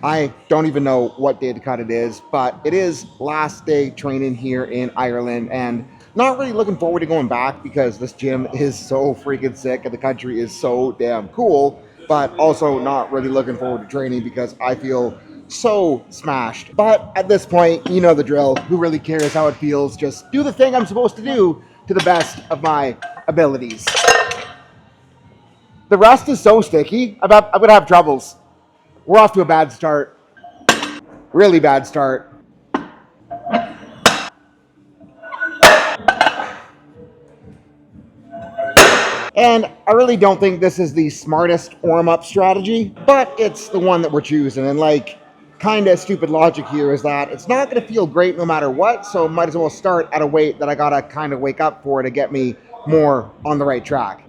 I don't even know what day to cut it is, but it is last day training here in Ireland, and not really looking forward to going back because this gym is so freaking sick and the country is so damn cool, but also not really looking forward to training because I feel so smashed. But at this point, you know the drill. Who really cares how it feels? Just do the thing I'm supposed to do to the best of my abilities. The rest is so sticky. I'm going to have troubles. We're off to a bad start. Really bad start. And I really don't think this is the smartest warm-up strategy, but it's the one that we're choosing. And like, kind of stupid logic here is that it's not going to feel great no matter what, so might as well start at a weight that I got to kind of wake up for to get me more on the right track.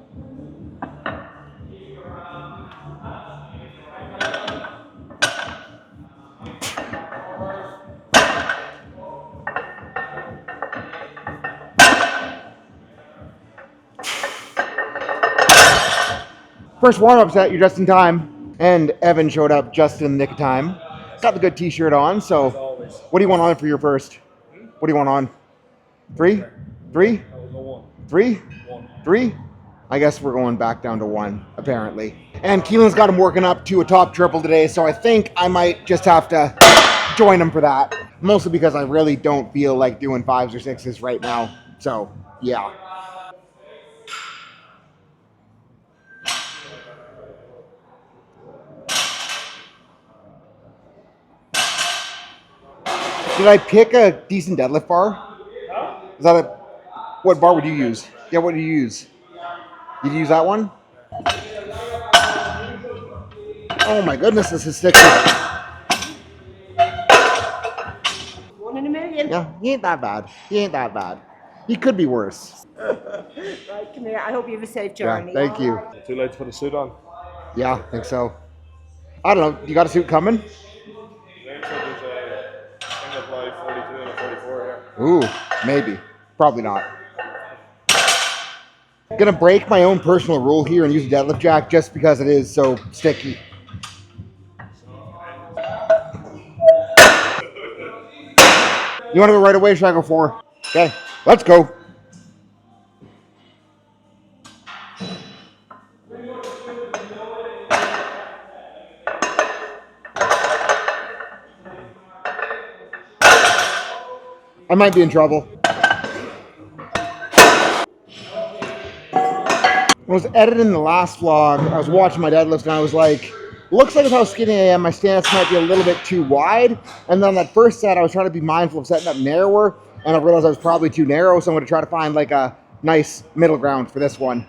First warm-up set, you're just in time. And Evan showed up just in the nick of time. Got the good t-shirt on, so what do you want on for your first? What do you want on? Three? Three? Three? Three? I guess we're going back down to one, apparently. And Keelan's got him working up to a top triple today, so I think I might just have to join him for that. Mostly because I really don't feel like doing fives or sixes right now. So, yeah. Did I pick a decent deadlift bar? Is that a... What bar would you use? Yeah, what did you use? Did you use that one? Oh my goodness, this is sticky. One in a million. Yeah, he ain't that bad. He ain't that bad. He could be worse. Right, come here. I hope you have a safe journey. Yeah, thank you. Too late to put a suit on. Yeah, I think so. I don't know. You got a suit coming? There's a thing of like 42 and a 44 here. Ooh, maybe. Probably not. Gonna break my own personal rule here and use a deadlift jack just because it is so sticky. You want to go right away? Or should I go four? Okay, let's go. I might be in trouble. When I was editing the last vlog, I was watching my deadlifts and I was like, looks like with how skinny I am, my stance might be a little bit too wide. And then that first set, I was trying to be mindful of setting up narrower, and I realized I was probably too narrow, so I'm going to try to find like a nice middle ground for this one.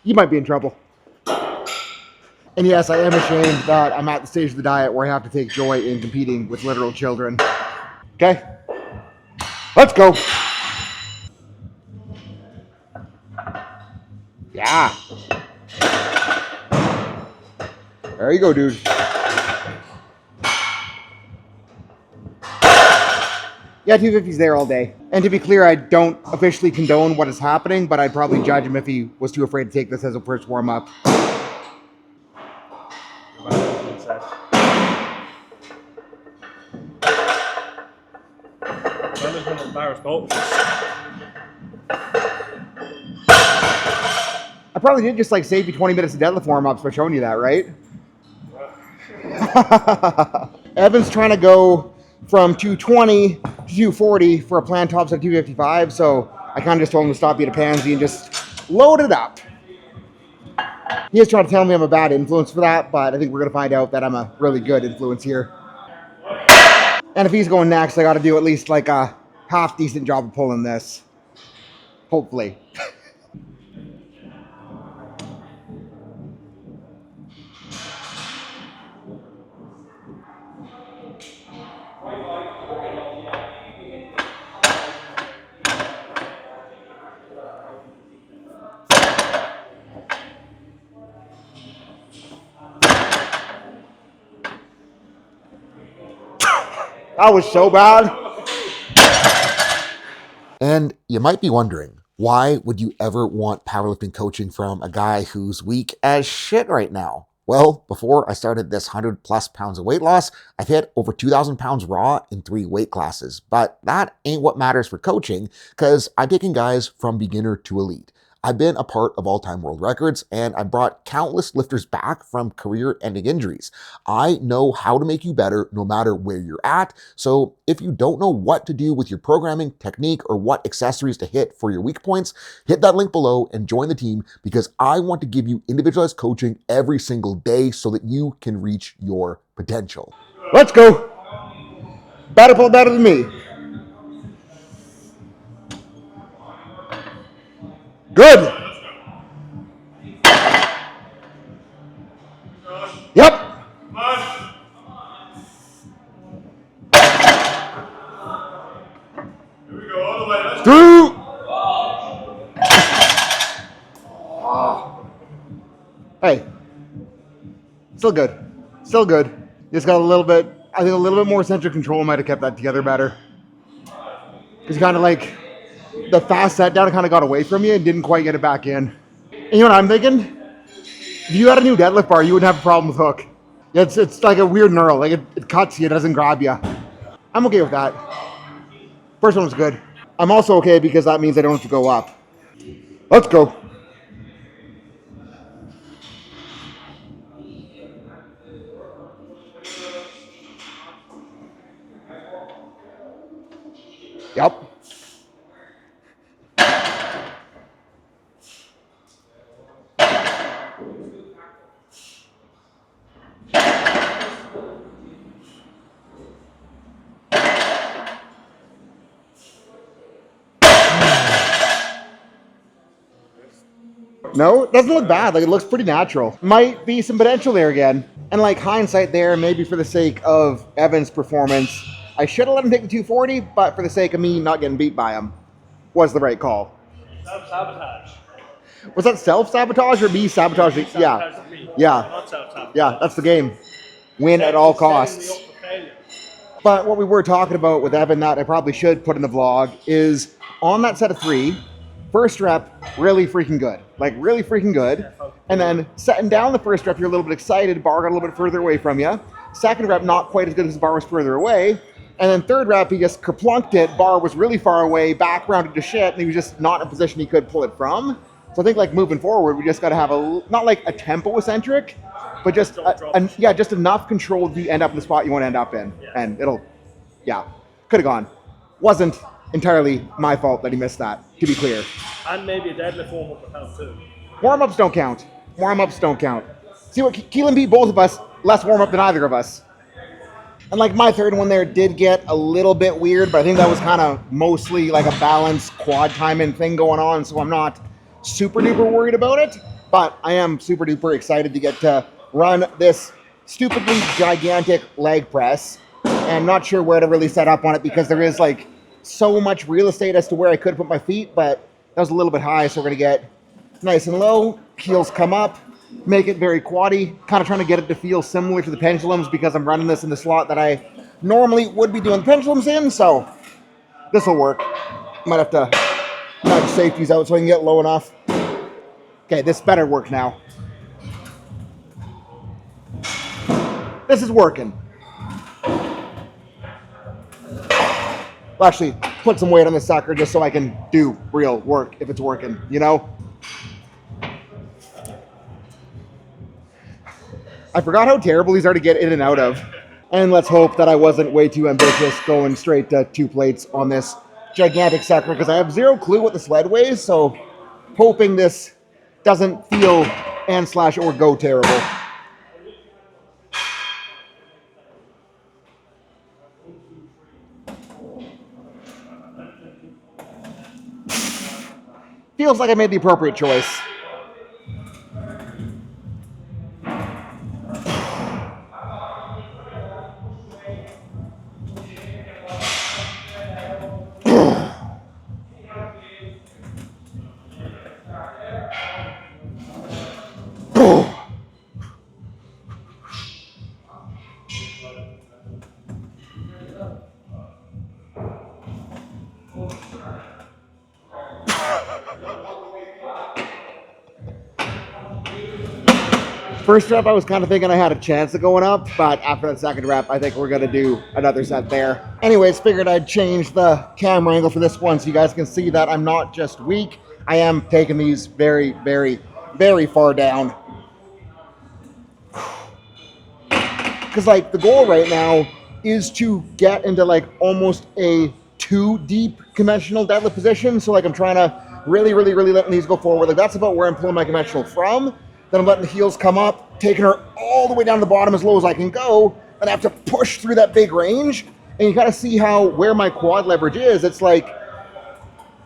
You might be in trouble. And yes, I am ashamed that I'm at the stage of the diet where I have to take joy in competing with literal children. Okay? Let's go. Yeah. There you go, dude. Yeah, 250's there all day. And to be clear, I don't officially condone what is happening, but I'd probably judge him if he was too afraid to take this as a first warm-up. I probably did just like save you 20 minutes of deadlift warm-ups by showing you that, right? Evan's trying to go from 220 to 240 for a planned top set of 255, so I kind of just told him to stop being a pansy and just load it up. He is trying to tell me I'm a bad influence for that, but I think we're going to find out that I'm a really good influence here. And if he's going next, I got to do at least like a half decent job of pulling this. Hopefully. That was so bad. And you might be wondering, why would you ever want powerlifting coaching from a guy who's weak as shit right now? Well, before I started this 100 plus pounds of weight loss, I've hit over 2,000 pounds raw in 3 weight classes. But that ain't what matters for coaching, because I'm taking guys from beginner to elite. I've been a part of all-time world records, and I brought countless lifters back from career-ending injuries. I know how to make you better no matter where you're at, so if you don't know what to do with your programming, technique, or what accessories to hit for your weak points, hit that link below and join the team, because I want to give you individualized coaching every single day so that you can reach your potential. Let's go. Better pull better than me. Good. Yep. Here we go, all the way. Let's go. Through. Hey. Still good. Still good. Just got a little bit, I think a little bit more centric control might have kept that together better. Because you kind of like, the fast set down kind of got away from you and didn't quite get it back in. And you know what I'm thinking? If you had a new deadlift bar, you wouldn't have a problem with hook. It's like a weird knurl. Like it cuts you, it doesn't grab you. I'm okay with that. First one was good. I'm also okay because that means I don't have to go up. Let's go. Yep. No, it doesn't look bad. Like it looks pretty natural. Might be some potential there again. And like hindsight there, maybe for the sake of Evan's performance, I should have let him take the 240, but for the sake of me not getting beat by him, was the right call. Self-sabotage. Was that self-sabotage or me sabotaging? Yeah. Yeah. Not self-sabotage. Yeah, that's the game. Win at all costs. But what we were talking about with Evan that I probably should put in the vlog is on that set of 3, first rep, really freaking good. Like really freaking good. And then setting down the first rep, you're a little bit excited, bar got a little bit further away from you. Second rep, not quite as good as the bar was further away. And then third rep, he just kerplunked it, bar was really far away, back rounded to shit, and he was just not in a position he could pull it from. So I think like moving forward, we just got to have a, not like a tempo eccentric, but just, yeah, just enough control to end up in the spot you want to end up in. Yeah. And it'll, yeah, could have gone. Wasn't entirely my fault that he missed that, to be clear. And maybe a deadlift warm-up would help too. Warm-ups don't count. Warm-ups don't count. See what Keelan beat both of us, less warm-up than either of us. And like my third one there did get a little bit weird, but I think that was kind of mostly like a balanced quad timing thing going on, so I'm not super duper worried about it, but I am super duper excited to get to run this stupidly gigantic leg press, and not sure where to really set up on it because there is like so much real estate as to where I could put my feet, but that was a little bit high, so we're gonna get nice and low, heels come up, make it very quaddy, kind of trying to get it to feel similar to the pendulums because I'm running this in the slot that I normally would be doing the pendulums in, so this will work. Might have to nudge safeties out so I can get low enough. Okay, this better work now. This is working. I'll actually put some weight on this sucker just so I can do real work if it's working, you know? I forgot how terrible these are to get in and out of. And let's hope that I wasn't way too ambitious going straight to 2 plates on this gigantic sucker because I have zero clue what the sled weighs, so hoping this doesn't feel and slash or go terrible. Feels like I made the appropriate choice. First rep, I was kind of thinking I had a chance of going up, but after that second rep, I think we're going to do another set there. Anyways, figured I'd change the camera angle for this one so you guys can see that I'm not just weak. I am taking these very, very, very far down. Because, like, the goal right now is to get into, like, almost a 2 deep conventional deadlift position. So, like, I'm trying to really letting these go forward. Like, that's about where I'm pulling my conventional from. Then I'm letting the heels come up, taking her all the way down to the bottom as low as I can go. Then I have to push through that big range. And you kind of see how where my quad leverage is. It's like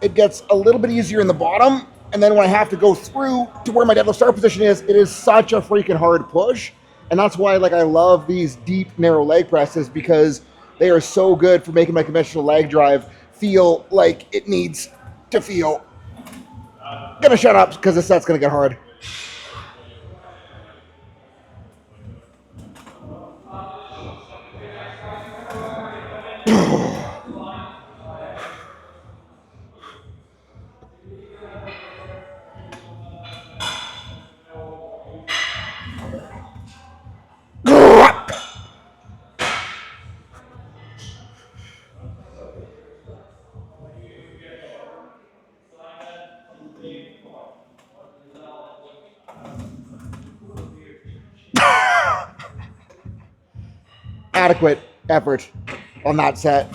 it gets a little bit easier in the bottom. And then when I have to go through to where my deadlift start position is, it is such a freaking hard push. And that's why, like, I love these deep, narrow leg presses, because they are so good for making my conventional leg drive feel like it needs to feel. Gonna shut up because this set's gonna get hard. Adequate effort on that set.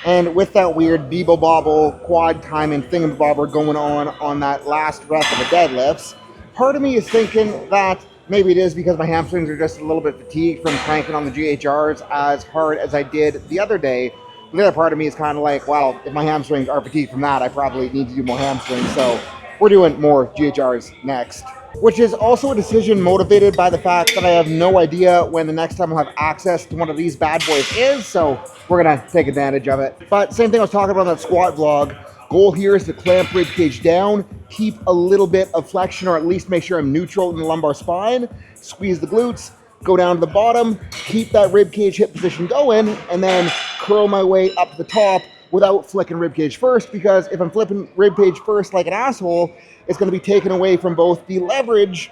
And with that weird Bebo Bobble quad time and thingamabobber going on that last rep of the deadlifts, part of me is thinking that maybe it is because my hamstrings are just a little bit fatigued from cranking on the GHRs as hard as I did the other day. The other part of me is kind of like, well, if my hamstrings are fatigued from that, I probably need to do more hamstrings. So we're doing more GHRs next. Which is also a decision motivated by the fact that I have no idea when the next time I'll have access to one of these bad boys is, so we're gonna take advantage of it. But same thing I was talking about on that squat vlog, goal here is to clamp rib cage down, keep a little bit of flexion, or at least make sure I'm neutral in the lumbar spine, squeeze the glutes, go down to the bottom, keep that rib cage hip position going, and then curl my way up to the top without flicking rib cage first, because if I'm flipping rib cage first like an asshole, it's going to be taken away from both the leverage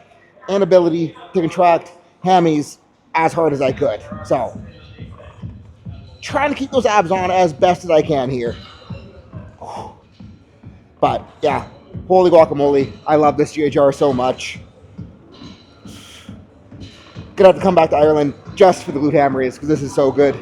and ability to contract hammies as hard as I could. So, trying to keep those abs on as best as I can here. But, yeah, holy guacamole. I love this GHR so much. Gonna have to come back to Ireland just for the glute ham raise, because this is so good.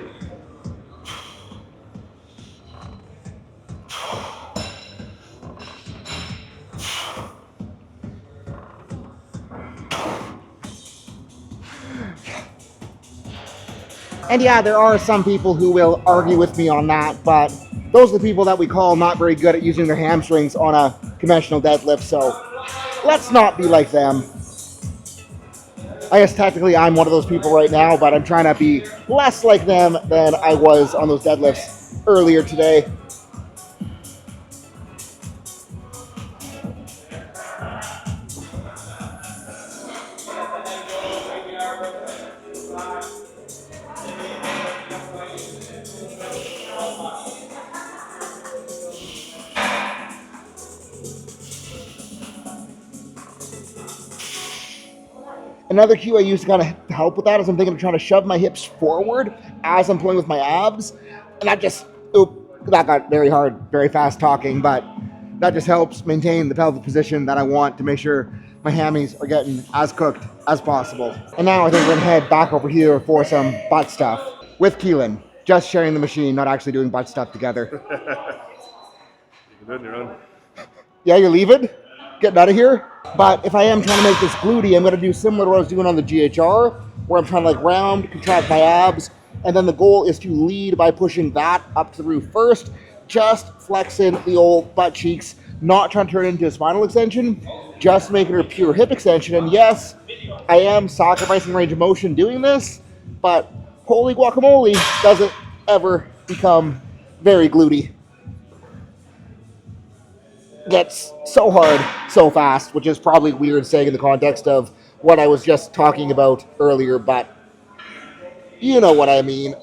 And yeah, there are some people who will argue with me on that, but those are the people that we call not very good at using their hamstrings on a conventional deadlift, so let's not be like them. I guess technically I'm one of those people right now, but I'm trying to be less like them than I was on those deadlifts earlier today. Another cue I use to kind of help with that is I'm thinking of trying to shove my hips forward as I'm pulling with my abs. And that just, that got very hard, very fast talking, but that just helps maintain the pelvic position that I want to make sure my hammies are getting as cooked as possible. And now I think we're gonna head back over here for some butt stuff with Keelan. Just sharing the machine, not actually doing butt stuff together. You can do it on your own. Yeah, you're leaving? Getting out of here? But if I am trying to make this glutey, I'm going to do similar to what I was doing on the GHR, where I'm trying to like round, contract my abs, and then the goal is to lead by pushing that up to the roof first, just flexing the old butt cheeks, not trying to turn it into a spinal extension, just making her pure hip extension. And yes, I am sacrificing range of motion doing this, but holy guacamole, doesn't ever become very glutey. Gets so hard so fast, which is probably weird saying in the context of what I was just talking about earlier, but you know what I mean.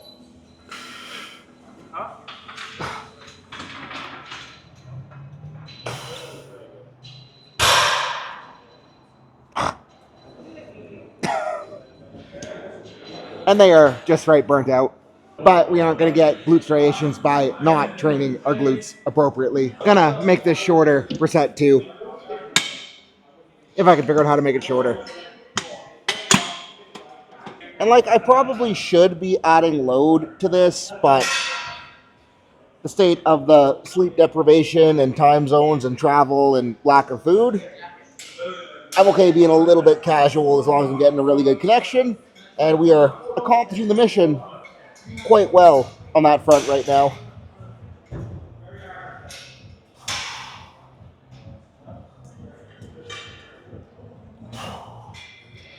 and they are just right burnt out. But we aren't going to get glute striations by not training our glutes appropriately. Gonna make this shorter for set 2. If I can figure out how to make it shorter. And like, I probably should be adding load to this, but the state of the sleep deprivation and time zones and travel and lack of food, I'm okay being a little bit casual as long as I'm getting a really good connection. And we are accomplishing the mission quite well on that front right now.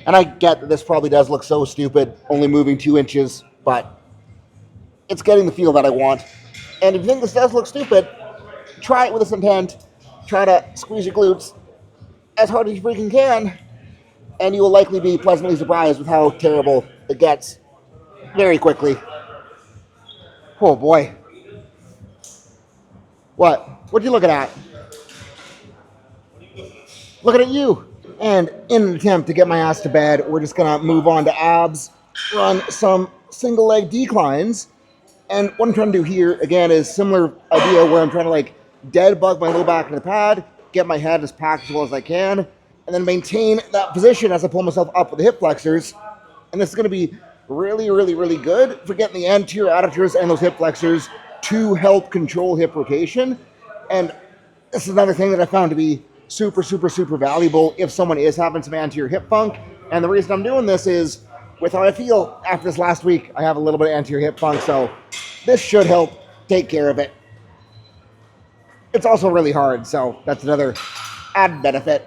And I get that this probably does look so stupid, only moving 2 inches, but it's getting the feel that I want. And if you think this does look stupid, try it with this intent. Try to squeeze your glutes as hard as you freaking can, and you will likely be pleasantly surprised with how terrible it gets very quickly. Oh boy. What? What are you looking at? Looking at you. And in an attempt to get my ass to bed, we're just gonna move on to abs, run some single leg declines. And what I'm trying to do here, again, is similar idea where I'm trying to like dead bug my low back in the pad, get my head as packed as well as I can, and then maintain that position as I pull myself up with the hip flexors. And this is going to be really, really, really good for getting the anterior adductors and those hip flexors to help control hip rotation. And this is another thing that I found to be super, super, super valuable if someone is having some anterior hip funk. And the reason I'm doing this is with how I feel after this last week, I have a little bit of anterior hip funk, so this should help take care of it. It's also really hard, so that's another added benefit.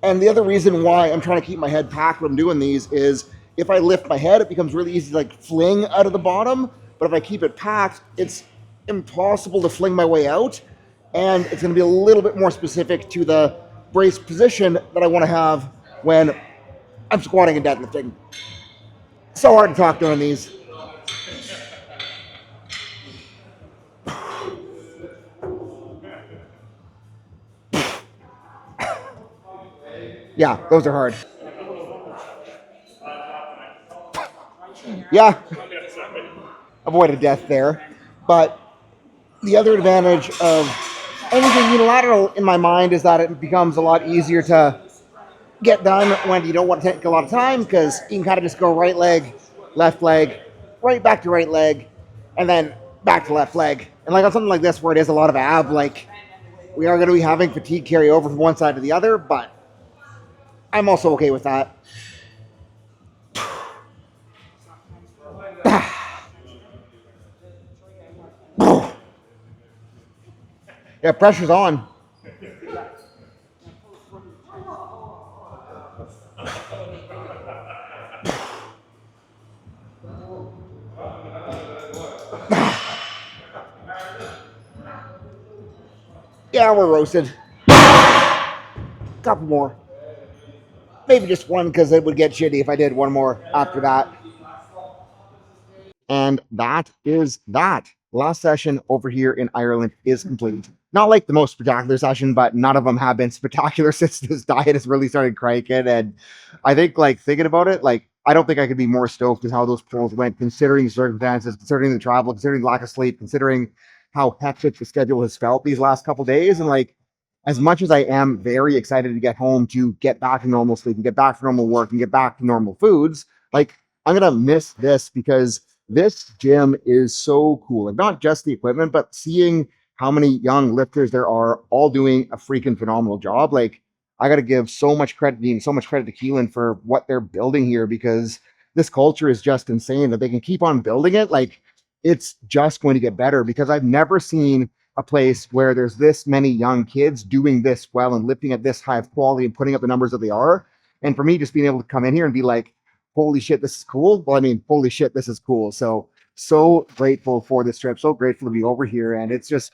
And the other reason why I'm trying to keep my head packed when I'm doing these is if I lift my head, it becomes really easy to like fling out of the bottom. But if I keep it packed, it's impossible to fling my way out. And it's going to be a little bit more specific to the brace position that I want to have when I'm squatting and deadlifting. So hard to talk during these. Yeah, those are hard. Yeah, avoided death there. But the other advantage of anything unilateral in my mind is that it becomes a lot easier to get done when you don't want to take a lot of time, because you can kind of just go right leg, right back to right leg, and then back to left leg. And like on something like this where it is a lot of ab, like we are going to be having fatigue carry over from one side to the other, but I'm also okay with that. Yeah, pressure's on. Yeah, we're roasted. Couple more. Maybe just one, because it would get shitty if I did one more after that. And that is that. Last session over here in Ireland is complete. Not like the most spectacular session, but none of them have been spectacular since this diet has really started cranking. And I think, like, thinking about it, like, I don't think I could be more stoked with how those pulls went, considering circumstances, considering the travel, considering lack of sleep, considering how hectic the schedule has felt these last couple days. And like, as much as I am very excited to get home to get back to normal sleep and get back to normal work and get back to normal foods, like, I'm gonna miss this because this gym is so cool. And not just the equipment, but seeing how many young lifters there are all doing a freaking phenomenal job. Like, I got to give so much credit, Dean, so much credit to Keelan for what they're building here, because this culture is just insane that they can keep on building it. Like, it's just going to get better, because I've never seen a place where there's this many young kids doing this well and lifting at this high of quality and putting up the numbers that they are. And for me, just being able to come in here and be like, holy shit, this is cool. Well, I mean, holy shit, this is cool. So grateful for this trip. So grateful to be over here. And it's just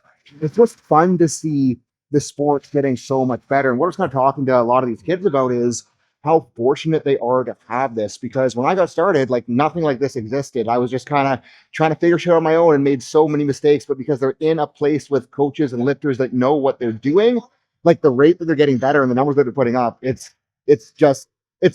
fun to see the sports getting so much better. And what I was kind of talking to a lot of these kids about is how fortunate they are to have this, because when I got started, like, nothing like this existed. I was just kind of trying to figure shit out on my own and made so many mistakes, but because they're in a place with coaches and lifters that know what they're doing, like the rate that they're getting better and the numbers that they're putting up, it's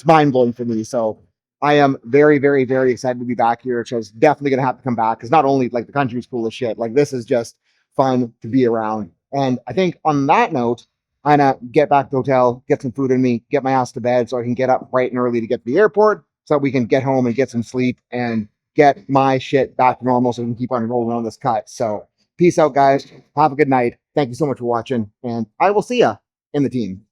mind blowing for me. So I am very, very, very excited to be back here. So it's definitely gonna have to come back because not only like the country's cool as shit, like this is just fun to be around. And I think on that note, I'm gonna get back to the hotel, get some food in me, get my ass to bed so I can get up bright and early to get to the airport so we can get home and get some sleep and get my shit back to normal so we can keep on rolling on this cut. So peace out, guys. Have a good night. Thank you so much for watching, and I will see ya in the team.